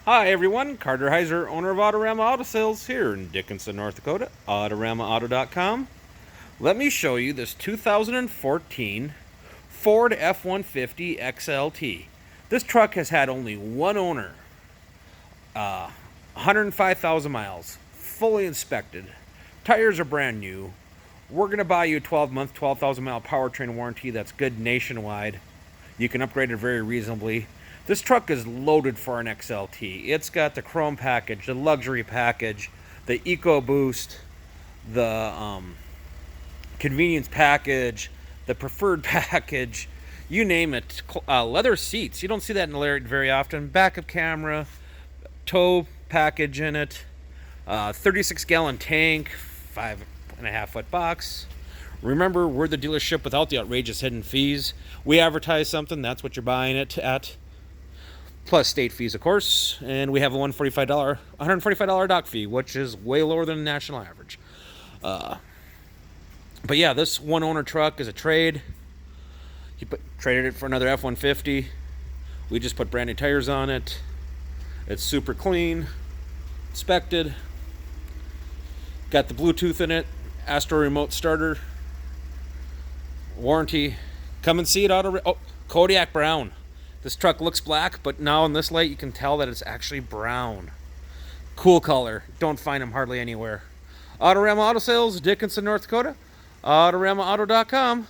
Hi everyone, Carter Heiser, owner of Autorama Auto Sales here in Dickinson, North Dakota, AutoramaAuto.com. Let me show you this 2014 Ford F-150 XLT. This truck has had only one owner, 105,000 miles, fully inspected. Tires are brand new. We're going to buy you a 12-month, 12,000 mile powertrain warranty that's good nationwide. You can upgrade it very reasonably. This truck is loaded for an XLT. It's got the chrome package, the luxury package, the EcoBoost, the convenience package, the preferred package, you name it. Leather seats. You don't see that in the very often. Backup camera, tow package in it, 36-gallon tank, 5.5-foot box. Remember, we're the dealership without the outrageous hidden fees. We advertise something, that's what you're buying it at. Plus state fees, of course, and we have a $145 dock fee, which is way lower than the national average. But yeah, this one owner truck is a trade. He traded it for another F-150. We just put brand new tires on it. It's super clean, inspected. Got the Bluetooth in it, Astro remote starter, warranty. Come and see it. Kodiak Brown. This truck looks black, but now in this light you can tell that it's actually brown. Cool color. Don't find them hardly anywhere. Autorama Auto Sales, Dickinson, North Dakota. AutoramaAuto.com.